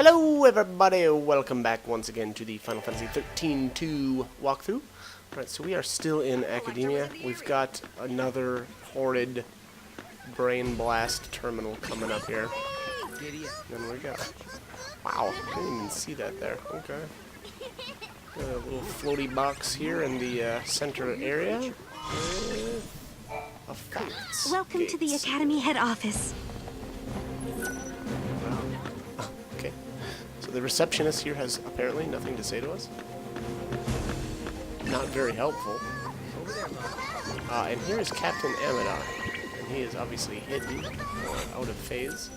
Hello everybody, welcome back once again to the Final Fantasy 13-2 walkthrough. Alright, so we are still in Academia. We've got another horrid brain blast terminal coming up here. And we got... Wow, I didn't even see that there. Okay. Got a little floaty box here in the center area. Of facts. Welcome to the Academy head office. Okay. So the receptionist here has apparently nothing to say to us. Not very helpful. And here is Captain Amadar. And he is obviously hidden or out of phase.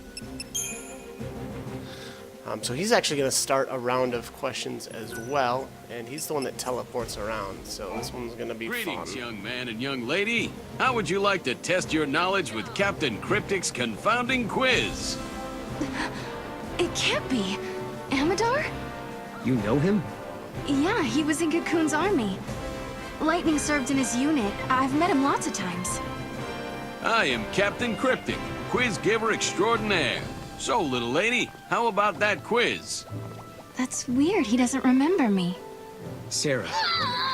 So he's actually going to start a round of questions as well. And he's the one that teleports around. So this one's going to be fun. Greetings, young man and young lady. How would you like to test your knowledge with Captain Cryptic's confounding quiz? It can't be. Amadar? You know him? Yeah, he was in Cocoon's army. Lightning served in his unit. I've met him lots of times. I am Captain Cryptic, quiz giver extraordinaire. So, little lady, how about that quiz? That's weird. He doesn't remember me. Sarah,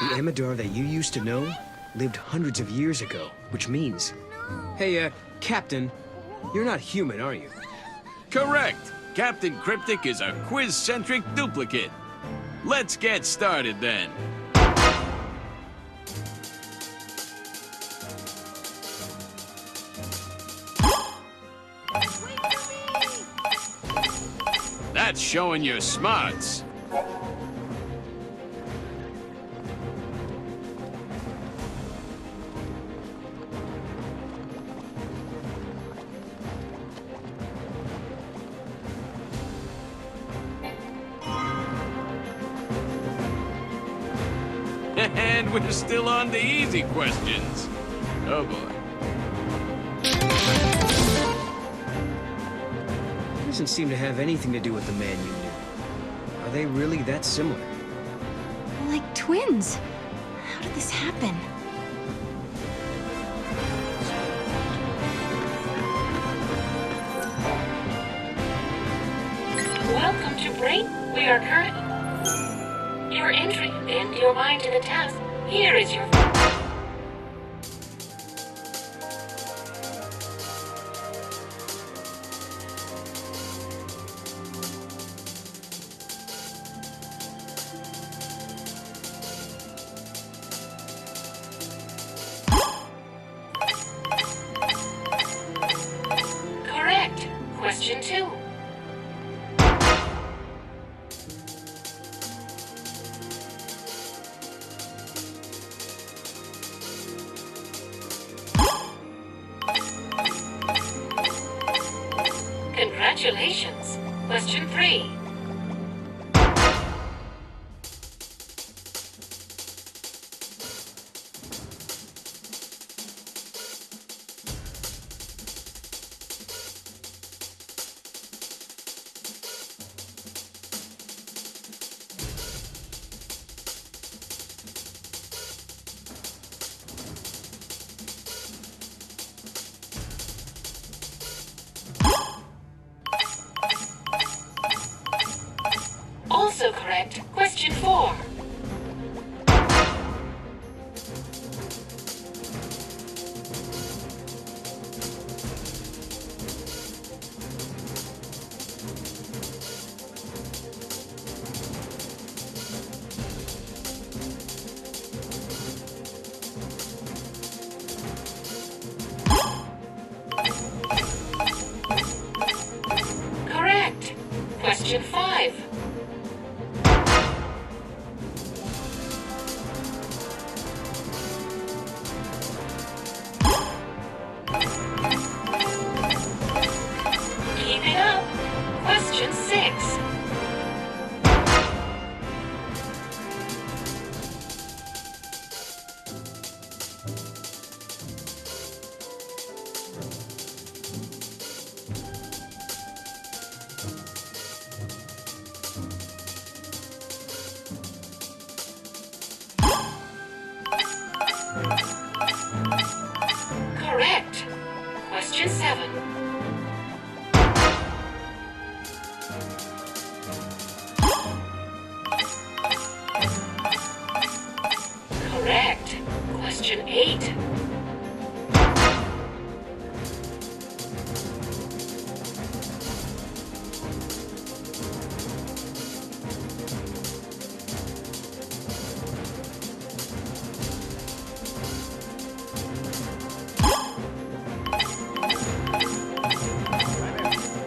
the Amadar that you used to know lived hundreds of years ago, which means... Hey, Captain, you're not human, are you? Correct. Captain Cryptic is a quiz-centric duplicate. Let's get started then. That's showing your smarts. And we're still on the easy questions. Oh boy. Doesn't seem to have anything to do with the man you knew. Are they really that similar? Like twins. How did this happen? Welcome to Brain. We are current. Your entry and your mind to the task. Here is your... Correct. Question 2. Congratulations. Question 3. Also correct. Question 4. Correct. Question 5. Keep it up. Question 6. Correct. Question 7. Question 8.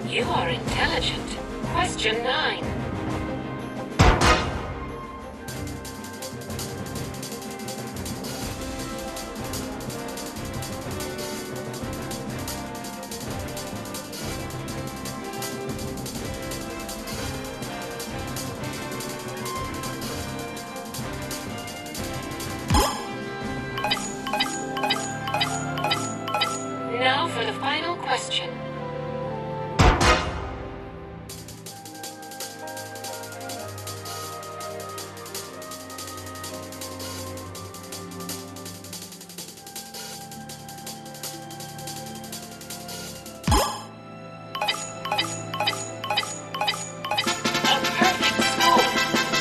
You are intelligent. Question 9. Now for the final question. A perfect score.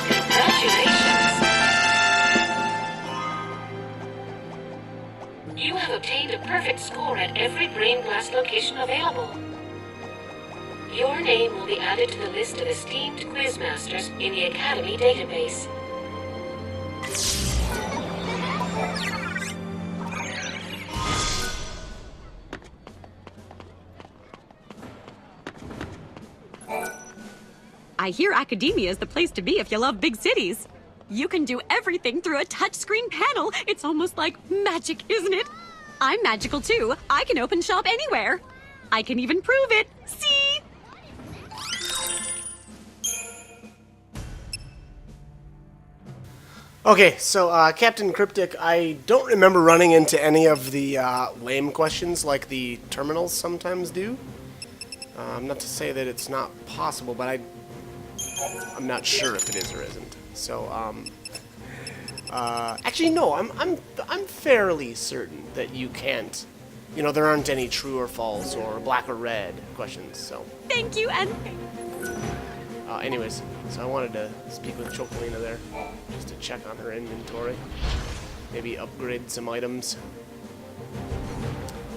Congratulations. You have obtained a perfect score at every Brain Blast location available. Your name will be added to the list of esteemed quizmasters in the Academy database. I hear Academia is the place to be if you love big cities. You can do everything through a touchscreen panel. It's almost like magic, isn't it? I'm magical too. I can open shop anywhere. I can even prove it. See? Okay, so Captain Cryptic, I don't remember running into any of the lame questions like the terminals sometimes do. Not to say that it's not possible, but I'm not sure if it is or isn't. So, actually, no, I'm fairly certain that you can't. You know, there aren't any true or false or black or red questions. So, Thank you, and anyways, so I wanted to speak with Chocolina there, just to check on her inventory, maybe upgrade some items.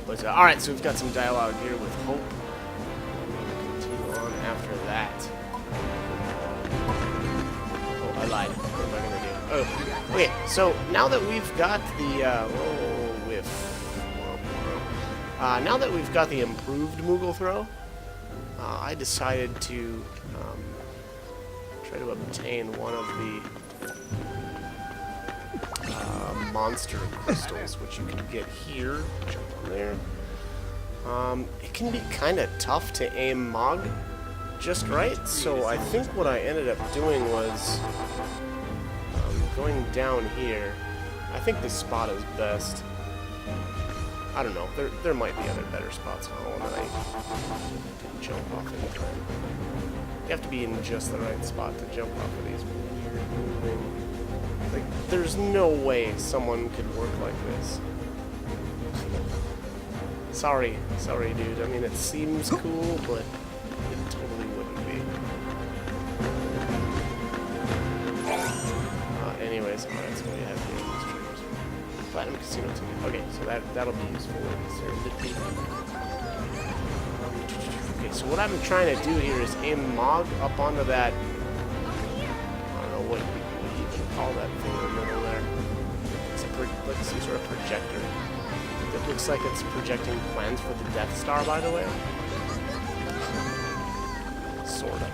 But all right, so we've got some dialogue here with Hope. Continue on after that. Oh, I lied. What am I gonna do? Oh, okay. So now that we've got the now that we've got the improved Moogle throw, I decided to try to obtain one of the monster crystals, which you can get here. Jump on there. It can be kind of tough to aim Mog just right, so I think what I ended up doing was going down here. I think this spot is best. I don't know. There might be other better spots on that I can jump off in time. You have to be in just the right spot to jump off of these weird moving. Like, there's no way someone could work like this. Sorry, dude. I mean, it seems cool, but it totally wouldn't be. Anyways, alright, so we have these triggers. Platinum Casino ticket. Okay, so that'll be useful in Serendipity. Okay, so what I'm trying to do here is aim Mog up onto that. I don't know what you can call that thing in the middle there. It's like some sort of projector. It looks like it's projecting plans for the Death Star, by the way. Sorta.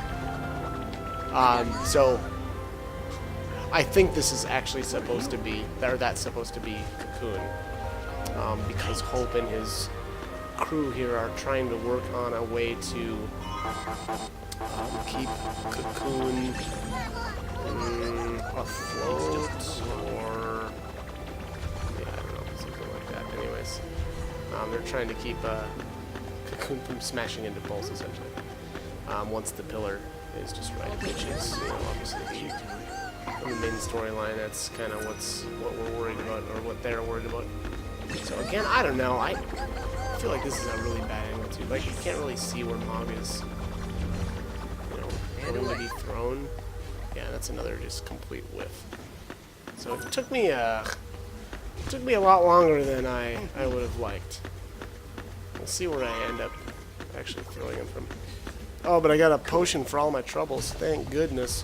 So I think this is actually supposed to be, or that's supposed to be Cocoon, because Hope and his crew here are trying to work on a way to keep Cocoon afloat, or yeah, I don't know, something like that. Anyways, they're trying to keep Cocoon from smashing into Pulse, essentially. Once the pillar is just right, which is, you know, obviously the main storyline. That's kind of what we're worried about, or what they're worried about. So again, I don't know. I feel like this is a really bad angle too. Like, you can't really see where Mog is, you know, going to be thrown. Yeah, that's another just complete whiff. So it took me Took me a lot longer than I would have liked. We'll see where I end up actually throwing him from. Oh, but I got a potion for all my troubles. Thank goodness.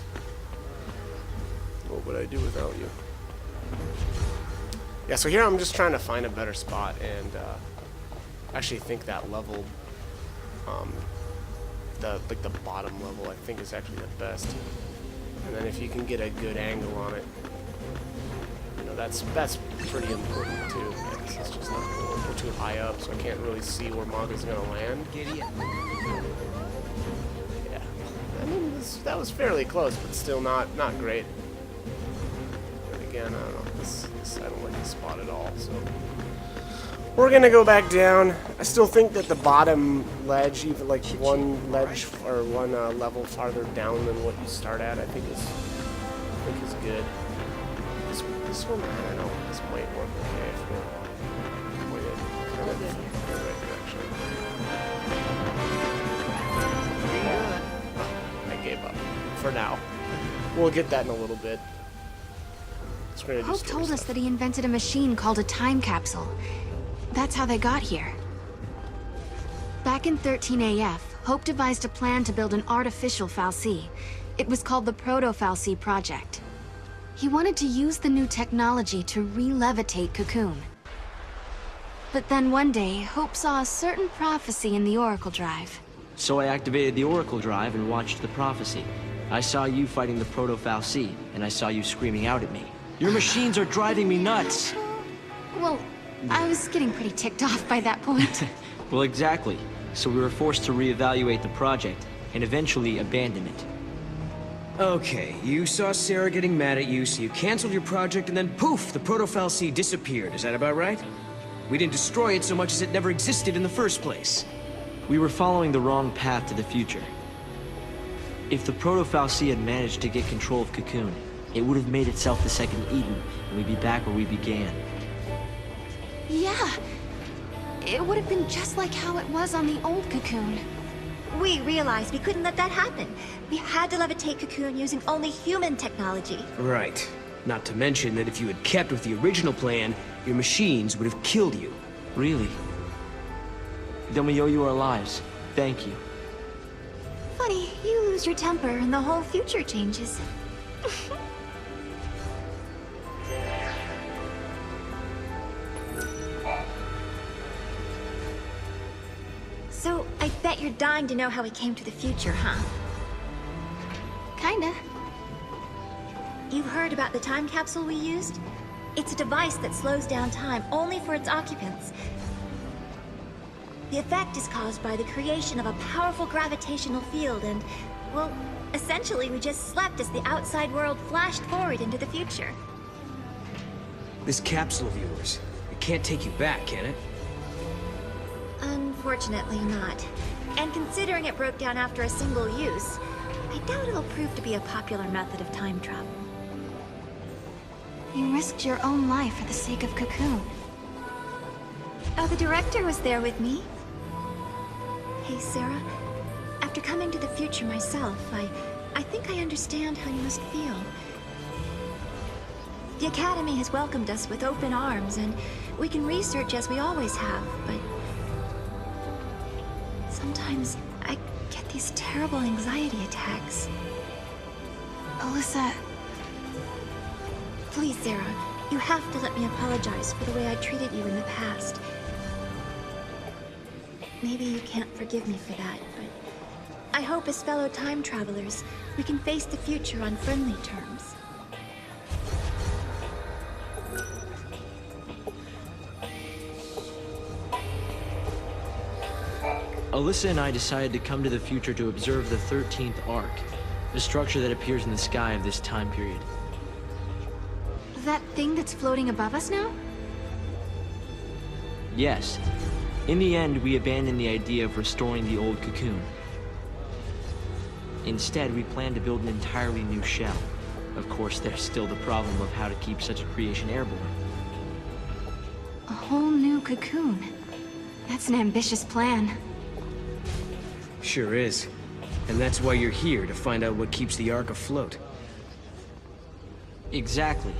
What would I do without you? Yeah, so here I'm just trying to find a better spot, and actually think that level, the bottom level, I think is actually the best. And then if you can get a good angle on it, you know, that's pretty important too. It's just not we're too high up, so I can't really see where Maga's gonna land. Yeah, I mean that was fairly close, but still not great. And again, I don't know. I don't like this spot at all. So we're gonna go back down. I still think that the bottom ledge, even like one ledge or one level farther down than what you start at, I think is good. This one, I don't know. This might work okay if we're pointed kind of in the right direction. I gave up for now. We'll get that in a little bit. Hope told us that he invented a machine called a time capsule. That's how they got here. Back in 13AF, Hope devised a plan to build an artificial fal'Cie. It was called the Proto-fal'Cie Project. He wanted to use the new technology to re-levitate Cocoon. But then one day, Hope saw a certain prophecy in the Oracle Drive. So I activated the Oracle Drive and watched the prophecy. I saw you fighting the Proto-fal'Cie, and I saw you screaming out at me. Your machines are driving me nuts! Well, I was getting pretty ticked off by that point. Well, exactly. So we were forced to reevaluate the project, and eventually abandon it. Okay, you saw Sarah getting mad at you, so you canceled your project, and then poof, the Proto-fal'Cie disappeared. Is that about right? We didn't destroy it so much as it never existed in the first place. We were following the wrong path to the future. If the Proto-fal'Cie had managed to get control of Cocoon, it would have made itself the second Eden, and we'd be back where we began. Yeah. It would have been just like how it was on the old Cocoon. We realized we couldn't let that happen. We had to levitate Cocoon using only human technology. Right. Not to mention that if you had kept with the original plan, your machines would have killed you. Really? Then we owe you our lives. Thank you. Funny, you lose your temper and the whole future changes. So, I bet you're dying to know how we came to the future, huh? Kinda. You heard about the time capsule we used? It's a device that slows down time only for its occupants. The effect is caused by the creation of a powerful gravitational field and, well, essentially we just slept as the outside world flashed forward into the future. This capsule of yours, it can't take you back, can it? Unfortunately not. And considering it broke down after a single use, I doubt it'll prove to be a popular method of time travel. You risked your own life for the sake of Cocoon. Oh, the director was there with me. Hey, Sarah. After coming to the future myself, I think I understand how you must feel. The Academy has welcomed us with open arms, and we can research as we always have, but sometimes I get these terrible anxiety attacks. Alyssa... Please, Sarah, you have to let me apologize for the way I treated you in the past. Maybe you can't forgive me for that, but I hope as fellow time travelers, we can face the future on friendly terms. Alyssa and I decided to come to the future to observe the 13th Arc, the structure that appears in the sky of this time period. That thing that's floating above us now? Yes. In the end, we abandoned the idea of restoring the old Cocoon. Instead, we plan to build an entirely new shell. Of course, there's still the problem of how to keep such a creation airborne. A whole new Cocoon. That's an ambitious plan. Sure is. And that's why you're here, to find out what keeps the Ark afloat. Exactly.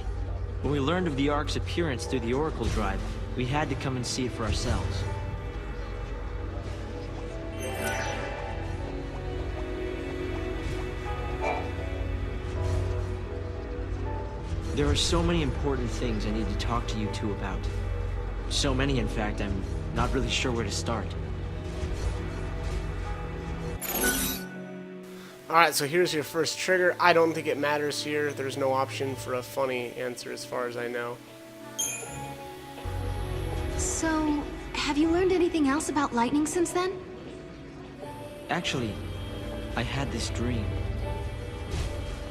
When we learned of the Ark's appearance through the Oracle Drive, we had to come and see it for ourselves. There are so many important things I need to talk to you two about. So many, in fact, I'm not really sure where to start. Alright, so here's your first trigger. I don't think it matters here. There's no option for a funny answer as far as I know. So, have you learned anything else about lightning since then? Actually, I had this dream.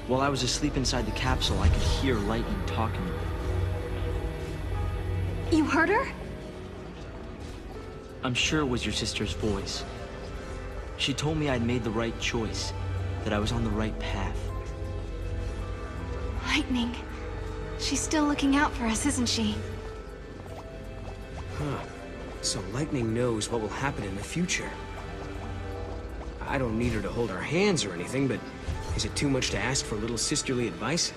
While I was asleep inside the capsule, I could hear Lightning talking to me. You heard her? I'm sure it was your sister's voice. She told me I'd made the right choice, that I was on the right path. Lightning. She's still looking out for us, isn't she? Huh. So Lightning knows what will happen in the future. I don't need her to hold our hands or anything, but is it too much to ask for a little sisterly advice?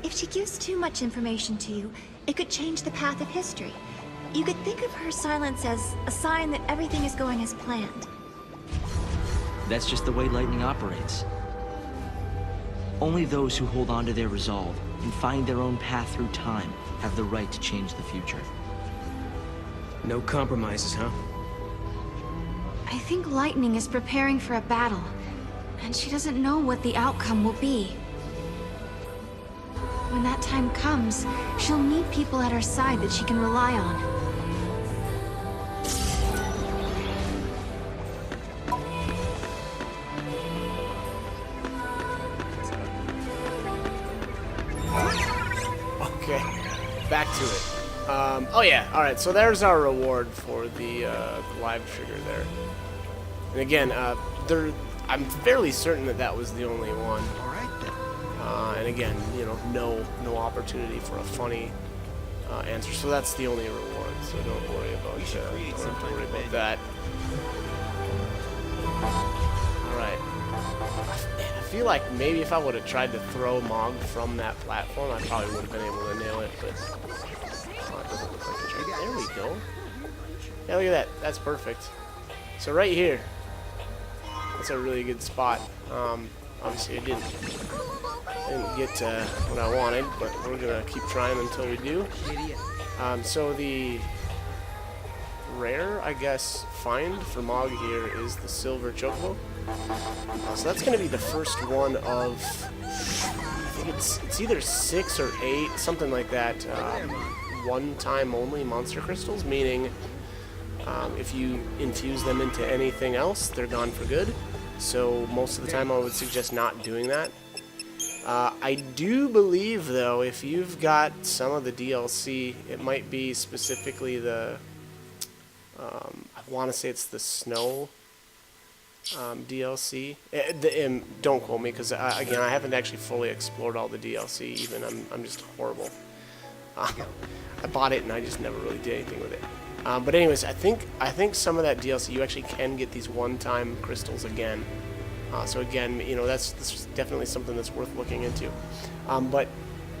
If she gives too much information to you, it could change the path of history. You could think of her silence as a sign that everything is going as planned. That's just the way Lightning operates. Only those who hold on to their resolve and find their own path through time have the right to change the future. No compromises, huh? I think Lightning is preparing for a battle, and she doesn't know what the outcome will be. When that time comes, she'll need people at her side that she can rely on. Okay, back to it. Oh yeah, alright, so there's our reward for the live trigger there. And again, I'm fairly certain that that was the only one. And again, you know, no opportunity for a funny answer, so that's the only reward. So don't worry about that. All right. Man, I feel like maybe if I would have tried to throw Mog from that platform, I probably would have been able to nail it. But it doesn't look like a trick. There we go. Yeah, look at that. That's perfect. So right here, that's a really good spot. Obviously, I didn't get what I wanted, but we're gonna keep trying until we do. So the rare, I guess, find for Mog here is the silver chocobo. So that's gonna be the first one of, I think it's either 6 or 8, something like that. One-time only monster crystals, meaning if you infuse them into anything else, they're gone for good. So most of the time I would suggest not doing that. I do believe, though, if you've got some of the DLC, it might be specifically the, I want to say it's the snow DLC. Don't quote me, because again, I haven't actually fully explored all the DLC even. I'm just horrible. I bought it and I just never really did anything with it. But anyways, I think some of that DLC, you actually can get these one-time crystals again. So again, you know, that's definitely something that's worth looking into. But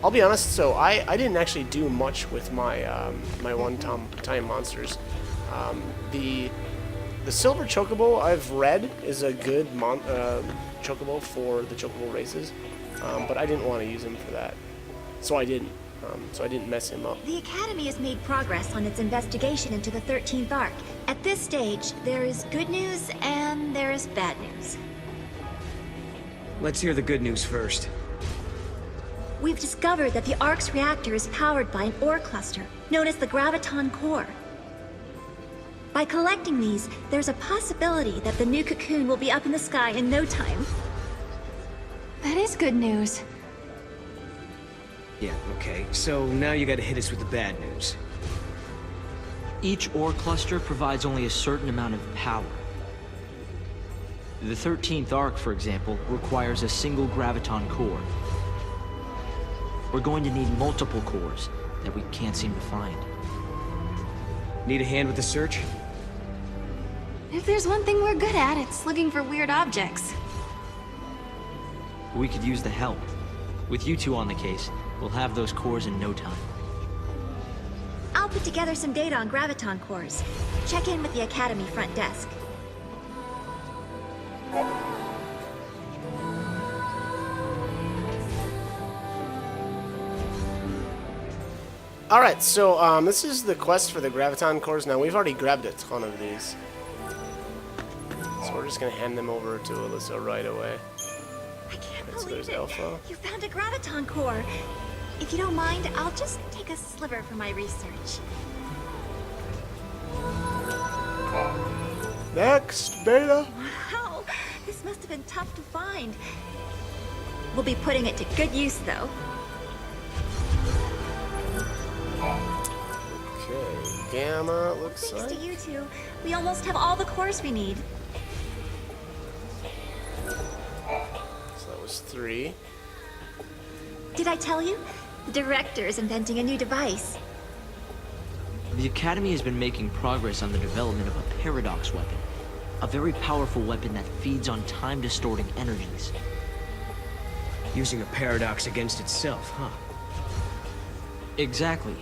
I'll be honest, so I didn't actually do much with my my one-time monsters. The silver chocobo I've read is a good chocobo for the chocobo races, but I didn't want to use him for that, so I didn't. So I didn't mess him up. The Academy has made progress on its investigation into the 13th Ark. At this stage, there is good news and there is bad news. Let's hear the good news first. We've discovered that the Ark's reactor is powered by an ore cluster, known as the Graviton Core. By collecting these, there's a possibility that the new cocoon will be up in the sky in no time. That is good news. Yeah, okay. So now you gotta hit us with the bad news. Each ore cluster provides only a certain amount of power. The 13th Ark, for example, requires a single graviton core. We're going to need multiple cores that we can't seem to find. Need a hand with the search? If there's one thing we're good at, it's looking for weird objects. We could use the help. With you two on the case, we'll have those cores in no time. I'll put together some data on graviton cores. Check in with the Academy front desk. Alright, so this is the quest for the graviton cores. Now, we've already grabbed a ton of these. So we're just going to hand them over to Alyssa right away. I can't Okay, so believe there's it. Alpha. You found a graviton core. If you don't mind, I'll just take a sliver for my research. Next, Beta. Wow, this must have been tough to find. We'll be putting it to good use, though. Okay, Gamma, it looks Thanks like. to you two, we almost have all the cores we need. So that was 3. Did I tell you? The director is inventing a new device. The Academy has been making progress on the development of a paradox weapon. A very powerful weapon that feeds on time-distorting energies. Using a paradox against itself, huh? Exactly.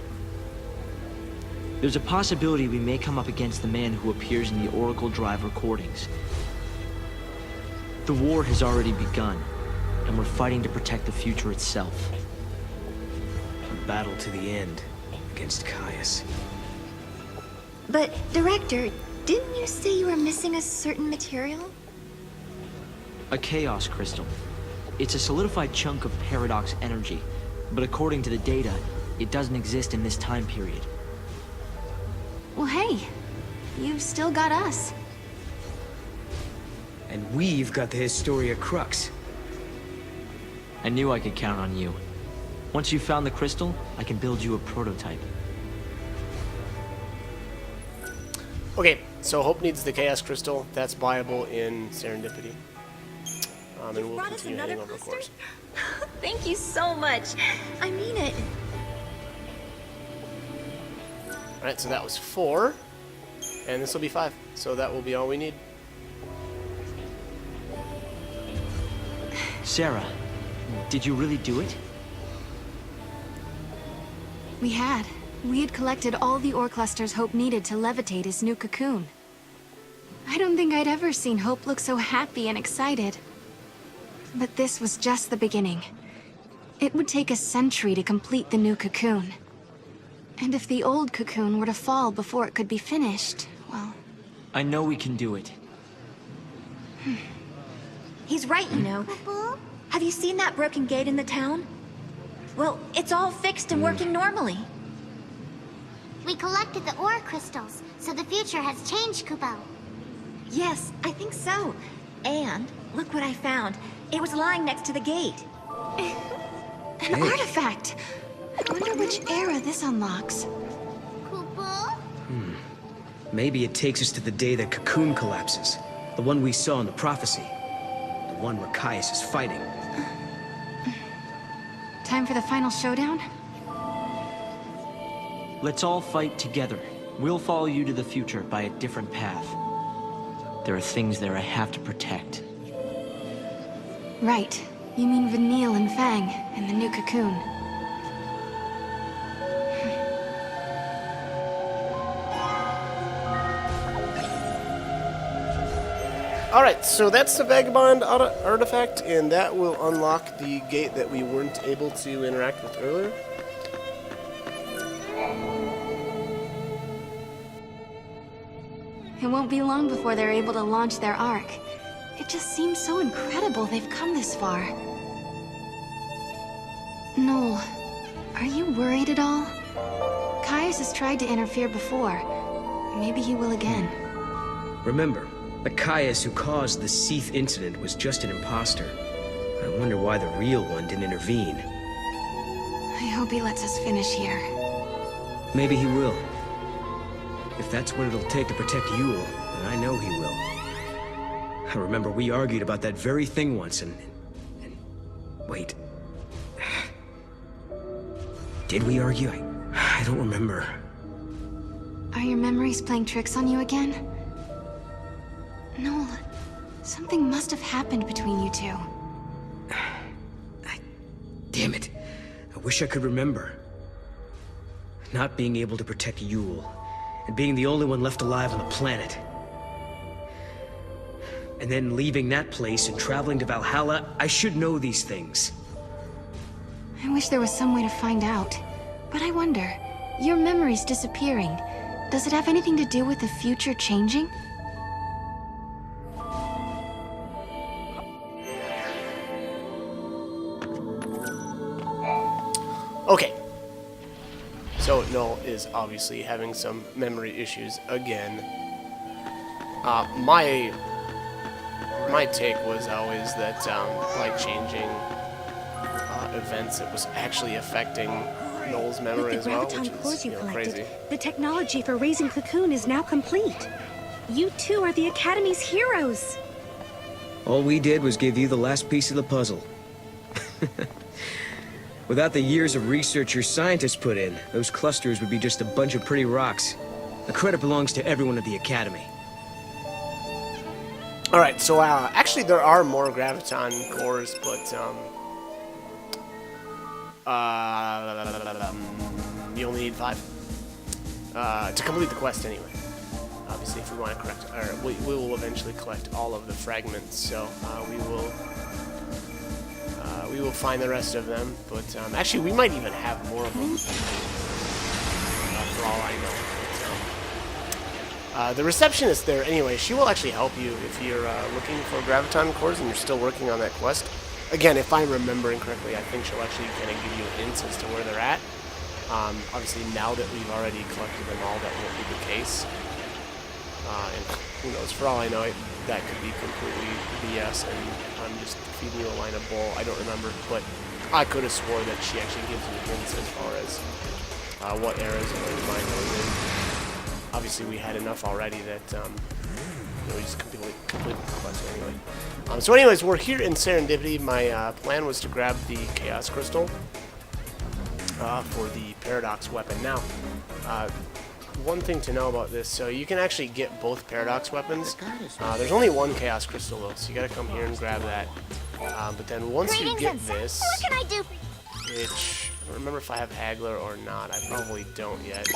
There's a possibility we may come up against the man who appears in the Oracle Drive recordings. The war has already begun, and we're fighting to protect the future itself. A battle to the end against Caius. But, Director, didn't you say you were missing a certain material? A Chaos Crystal. It's a solidified chunk of paradox energy, but according to the data, it doesn't exist in this time period. Well, hey, you've still got us. And we've got the Historia Crux. I knew I could count on you. Once you found the crystal, I can build you a prototype. Okay, so Hope needs the Chaos Crystal. That's viable in Serendipity. And we'll Brought us continue another heading over cluster? course. Thank you so much. I mean it. Alright, so that was 4. And this will be 5. So that will be all we need. Sarah, did you really do it? We had. We had collected all the ore clusters Hope needed to levitate his new cocoon. I don't think I'd ever seen Hope look so happy and excited. But this was just the beginning. It would take a century to complete the new cocoon. And if the old cocoon were to fall before it could be finished, well... I know we can do it. He's right, you know. Have you seen that broken gate in the town? Well, it's all fixed and working normally. We collected the ore crystals, so the future has changed, Kupo. Yes, I think so. And look what I found. It was lying next to the gate. An artifact! I wonder which era this unlocks. Kupo? Maybe it takes us to the day that Cocoon collapses. The one we saw in the prophecy. The one where Caius is fighting. Time for the final showdown? Let's all fight together. We'll follow you to the future by a different path. There are things there I have to protect. Right. You mean Vanille and Fang, and the new cocoon. Alright, so that's the Vagabond artifact, and that will unlock the gate that we weren't able to interact with earlier. It won't be long before they're able to launch their Ark. It just seems so incredible they've come this far. Noel, are you worried at all? Caius has tried to interfere before. Maybe he will again. Remember, the Caius who caused the Seath incident was just an imposter. I wonder why the real one didn't intervene. I hope he lets us finish here. Maybe he will. If that's what it'll take to protect Yule, then I know he will. I remember we argued about that very thing once, and wait. Did we argue? I don't remember. Are your memories playing tricks on you again? Noel, something must have happened between you two. Damn it. I wish I could remember. Not being able to protect Yule, and being the only one left alive on the planet. And then leaving that place and traveling to Valhalla, I should know these things. I wish there was some way to find out. But I wonder, your memory's disappearing. Does it have anything to do with the future changing? Okay. So Null is obviously having some memory issues again. My take was always that by changing events, it was actually affecting Null's memory as well, which is crazy. The technology for raising Cocoon is now complete. You two are the Academy's heroes. All we did was give you the last piece of the puzzle. Without the years of research your scientists put in, those clusters would be just a bunch of pretty rocks. The credit belongs to everyone at the Academy. Alright, so actually there are more Graviton cores, but you only need 5 to complete the quest anyway. Obviously, if we want to collect, or we will eventually collect all of the fragments, so we will find the rest of them. But actually, we might even have more of them, for all I know. But, the receptionist there, anyway, she will actually help you if you're looking for Graviton cores and you're still working on that quest. Again, if I'm remembering correctly, I think she'll actually kind of give you hints as to where they're at. Obviously, now that we've already collected them all, that won't be the case. And who knows, for all I know, that could be completely BS, and I'm just feeding you a line of bull. I don't remember, but I could have swore that she actually gives you hints as far as what eras and where to find those in. Obviously, we had enough already that we just completed the quest anyway. So anyways, we're here in Serendipity. My plan was to grab the Chaos Crystal for the Paradox weapon. Now, one thing to know about this, so you can actually get both Paradox weapons. There's only one Chaos Crystal though, so you gotta come here and grab that. But then once you get this, what can I do? which, I don't remember if I have Haggler or not, I probably don't yet.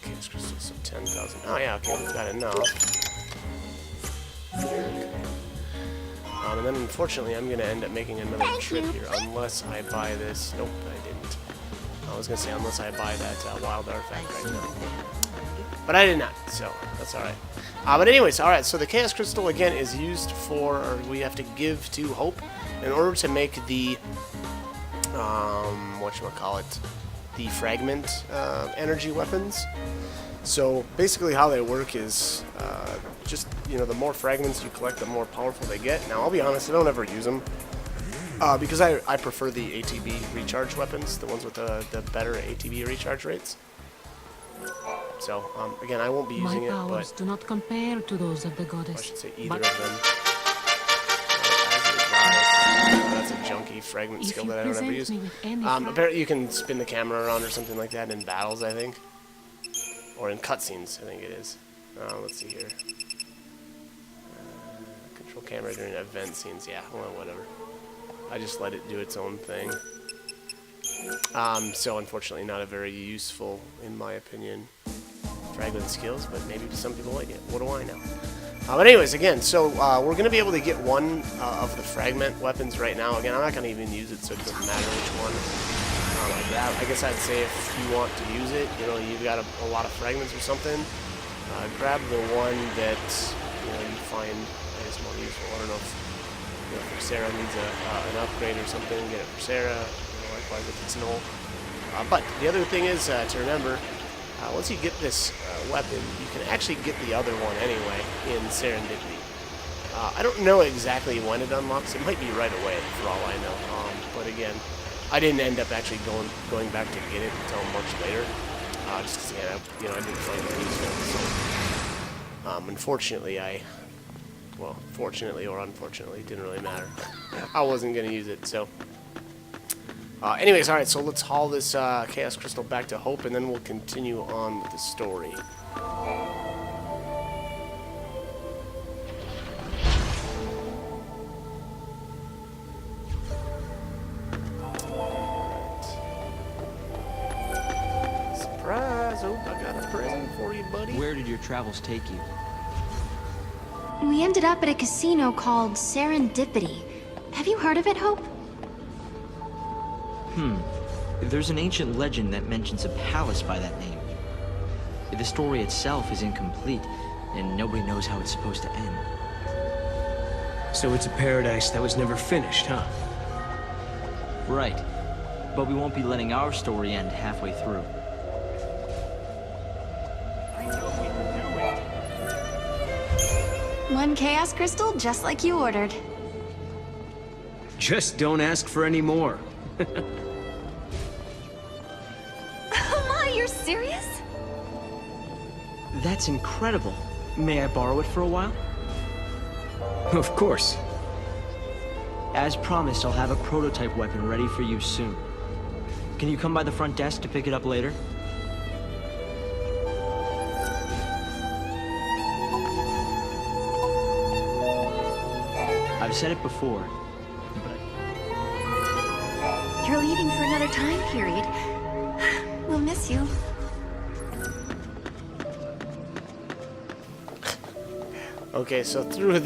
Chaos Crystal, so 10,000. Oh yeah, okay, we've got enough. Okay. And then unfortunately I'm going to end up making another trip here, unless I buy this. Nope, I didn't. I was going to say unless I buy that wild artifact right now. But I did not, so that's alright. But anyways, alright, so the Chaos Crystal again is used for, or we have to give to Hope in order to make the, whatchamacallit, the fragment energy weapons. So basically how they work is just, the more fragments you collect, the more powerful they get. Now, I'll be honest, I don't ever use them because I prefer the ATB recharge weapons, the ones with the better ATB recharge rates. So, again, I won't be using it, but do not compare to those of the goddess. I should say either of them. That's a junky fragment skill that I don't ever use. Apparently you can spin the camera around or something like that in battles, I think. Or in cutscenes, I think it is. Let's see here. Control camera during event scenes. Yeah, well, whatever. I just let it do its own thing. So unfortunately not a very useful, in my opinion, fragment skills, but maybe some people like it. What do I know? But anyways, again, so we're going to be able to get one of the fragment weapons right now. Again, I'm not going to even use it, so it doesn't matter which one. I guess I'd say if you want to use it, you've got a lot of fragments or something, grab the one that you find is more useful. I don't know if Sarah needs an upgrade or something, get it for Sarah. Likewise if it's Null. But the other thing is to remember, once you get this weapon, you can actually get the other one anyway in Serendipity. I don't know exactly when it unlocks. It might be right away, for all I know. But again, I didn't end up actually going back to get it until much later. Just because again, I didn't find it useful. So, unfortunately, fortunately or unfortunately, it didn't really matter. I wasn't going to use it, so. Anyways, alright, so let's haul this Chaos Crystal back to Hope, and then we'll continue on with the story. travels take you. We ended up at a casino called Serendipity. Have you heard of it, Hope? There's an ancient legend that mentions a palace by that name. The story itself is incomplete, and nobody knows how it's supposed to end. So it's a paradise that was never finished, huh? Right. But we won't be letting our story end halfway through. One Chaos Crystal, just like you ordered. Just don't ask for any more. Ma, you're serious? That's incredible. May I borrow it for a while? Of course. As promised, I'll have a prototype weapon ready for you soon. Can you come by the front desk to pick it up later? I've said it before, but You're leaving for another time period. We'll miss you. Okay, so through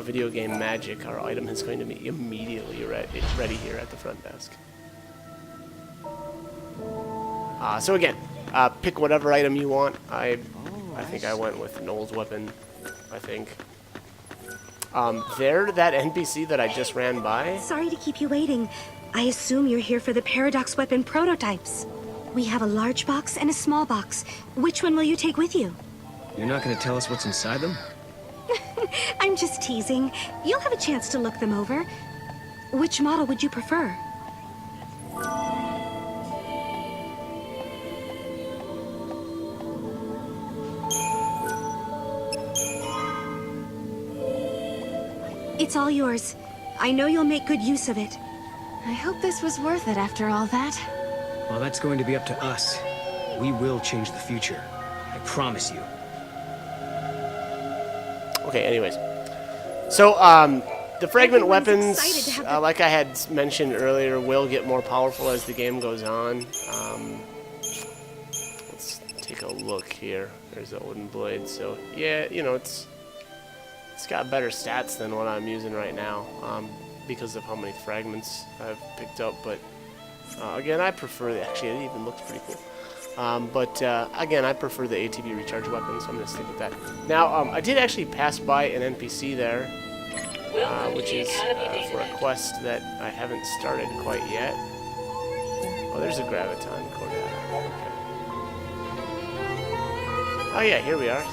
video game magic, our item is going to be immediately ready here at the front desk. So again, pick whatever item you want. I think I went with Noel's weapon. I think. That NPC that I just ran by. Sorry to keep you waiting. I assume you're here for the Paradox weapon prototypes. We have a large box and a small box. Which one will you take with you? You're not gonna tell us what's inside them? I'm just teasing. You'll have a chance to look them over. Which model would you prefer? It's all yours. I know you'll make good use of it. I hope this was worth it after all that. Well, that's going to be up to us. We will change the future. I promise you. Okay, anyways. So, the fragment weapons, like I had mentioned earlier, will get more powerful as the game goes on. Let's take a look here. There's the Odin Blade. So, yeah, you know, it's got better stats than what I'm using right now, because of how many fragments I've picked up. But, again, I prefer actually, it even looks pretty cool. Again, I prefer the ATB recharge weapon, so I'm going to stick with that. Now, I did actually pass by an NPC there, which is for a quest that I haven't started quite yet. Oh, there's a Graviton Cordata. Okay. Oh yeah, here we are.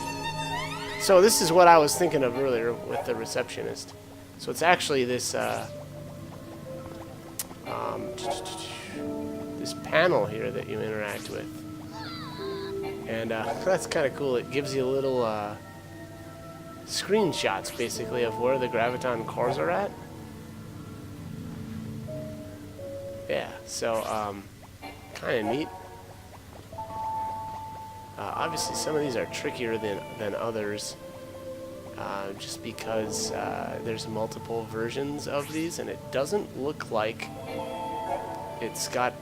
So this is what I was thinking of earlier with the receptionist. So it's actually this this panel here that you interact with. And that's kind of cool. It gives you little screenshots, basically, of where the Graviton cores are at. Yeah, so kind of neat. Obviously, some of these are trickier than others, just because there's multiple versions of these, and it doesn't look like it's got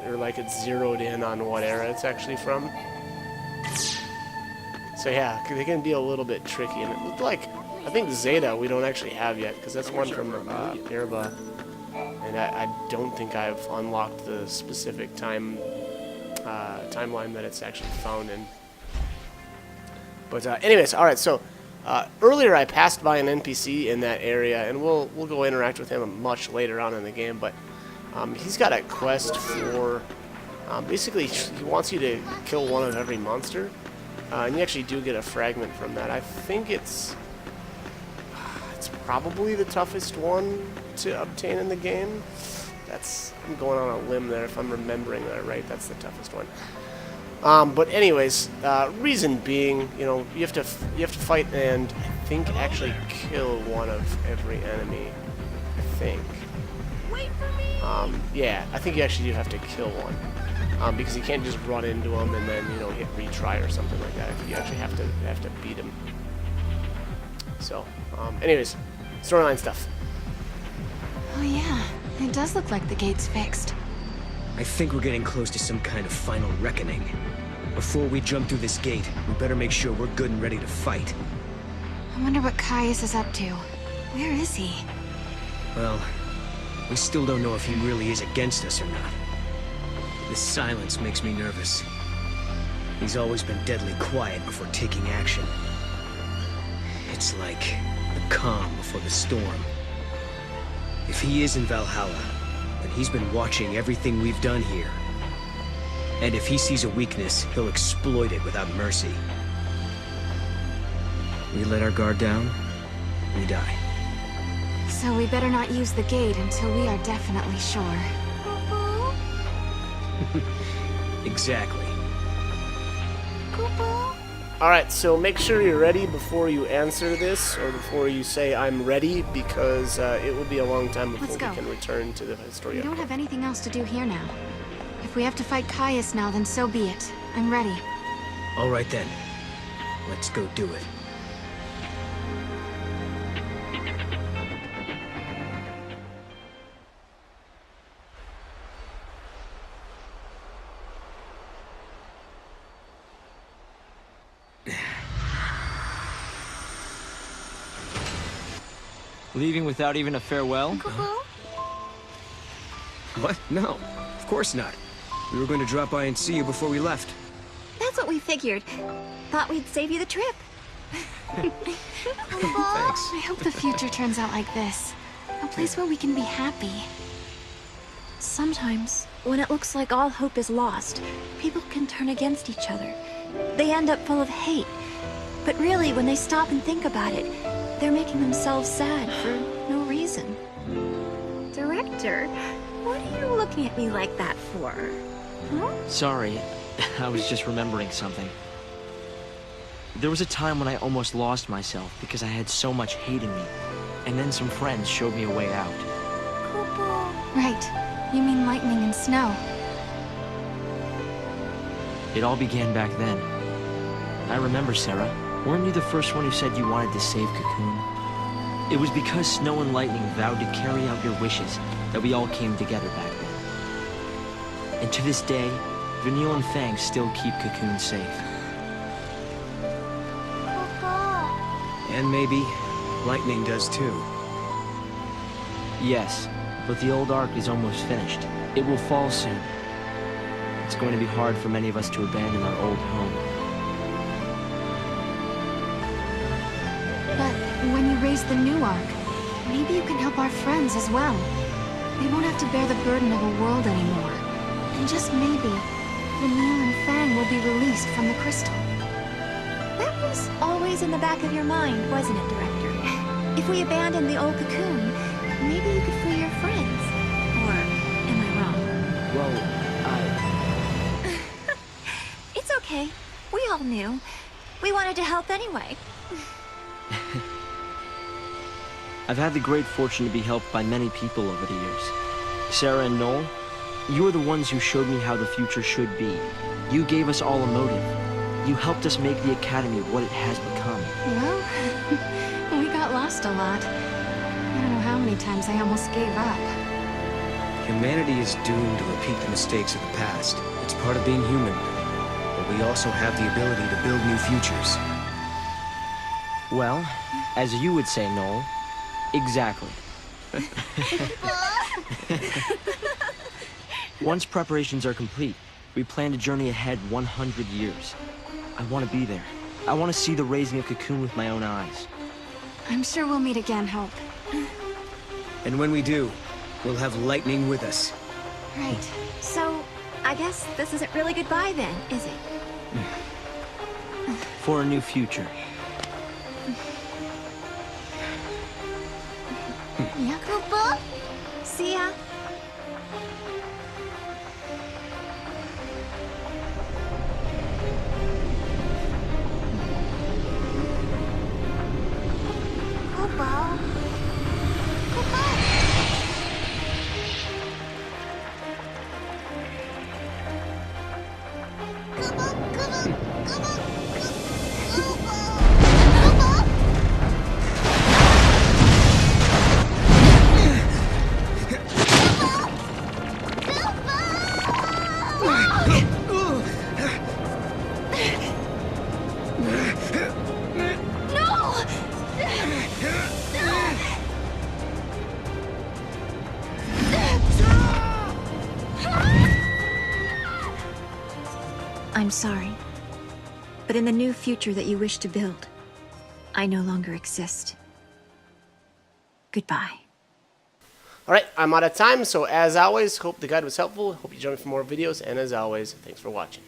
or like it's zeroed in on what era it's actually from. So yeah, they can be a little bit tricky, and it looked like, I think Zeta we don't actually have yet, because that's one from Irba, and I don't think I've unlocked the specific timeline that it's actually found in. But anyways, all right. So earlier I passed by an NPC in that area, and we'll go interact with him much later on in the game. But he's got a quest for basically he wants you to kill one of every monster. And you actually do get a fragment from that. I think it's probably the toughest one to obtain in the game. I'm going on a limb there if I'm remembering that right. That's the toughest one. But anyways, reason being, you know, you have to fight and I think actually kill one of every enemy. I think. Wait for me. Yeah, I think you actually do have to kill one. Because you can't just run into them and then, you know, hit retry or something like that. I think you actually have to beat him. So, anyways, storyline stuff. Oh yeah, it does look like the gate's fixed. I think we're getting close to some kind of final reckoning. Before we jump through this gate, we better make sure we're good and ready to fight. I wonder what Caius is up to. Where is he? Well, we still don't know if he really is against us or not. This silence makes me nervous. He's always been deadly quiet before taking action. It's like the calm before the storm. If he is in Valhalla, then he's been watching everything we've done here. And if he sees a weakness, he'll exploit it without mercy. We let our guard down, we die. So we better not use the gate until we are definitely sure. Exactly. Alright, so make sure you're ready before you answer this, or before you say I'm ready, because it will be a long time before we can return to the Historia. We don't have anything else to do here now. If we have to fight Caius now, then so be it. I'm ready. Alright then. Let's go do it. Leaving without even a farewell? What? No, of course not. We were going to drop by and see you before we left. That's what we figured. Thought we'd save you the trip. Thanks. I hope the future turns out like this. A place where we can be happy. Sometimes, when it looks like all hope is lost, people can turn against each other. They end up full of hate. But really, when they stop and think about it, they're making themselves sad for no reason. Director, what are you looking at me like that for? Huh? Sorry, I was just remembering something. There was a time when I almost lost myself because I had so much hate in me. And then some friends showed me a way out. Right. You mean lightning and snow. It all began back then. I remember, Sarah. Weren't you the first one who said you wanted to save Cocoon? It was because Snow and Lightning vowed to carry out your wishes that we all came together back then. And to this day, Vanille and Fang still keep Cocoon safe. And maybe Lightning does too. Yes, but the old Ark is almost finished. It will fall soon. It's going to be hard for many of us to abandon our old home. But when you raise the new Ark, maybe you can help our friends as well. They won't have to bear the burden of a world anymore. And just maybe, Vanille and Fang will be released from the crystal. That was always in the back of your mind, wasn't it, Director? If we abandon the old Cocoon, maybe you could free your friends. Or am I wrong? Well, It's okay. We all knew. We wanted to help anyway. I've had the great fortune to be helped by many people over the years. Sarah and Noel, you are the ones who showed me how the future should be. You gave us all a motive. You helped us make the Academy what it has become. Well, we got lost a lot. I don't know how many times I almost gave up. Humanity is doomed to repeat the mistakes of the past. It's part of being human. But we also have the ability to build new futures. Well, as you would say, Noel, exactly. Once preparations are complete, we plan to journey ahead 100 years. I want to be there. I want to see the raising of Cocoon with my own eyes. I'm sure we'll meet again, Hope. And when we do, we'll have Lightning with us. Right. So, I guess this isn't really goodbye then, is it? For a new future. Yeah, Koopa? See ya. Koopa? Koopa? I'm sorry. But in the new future that you wish to build, I no longer exist. Goodbye. Alright, I'm out of time, so as always, hope the guide was helpful. Hope you join me for more videos, and as always, thanks for watching.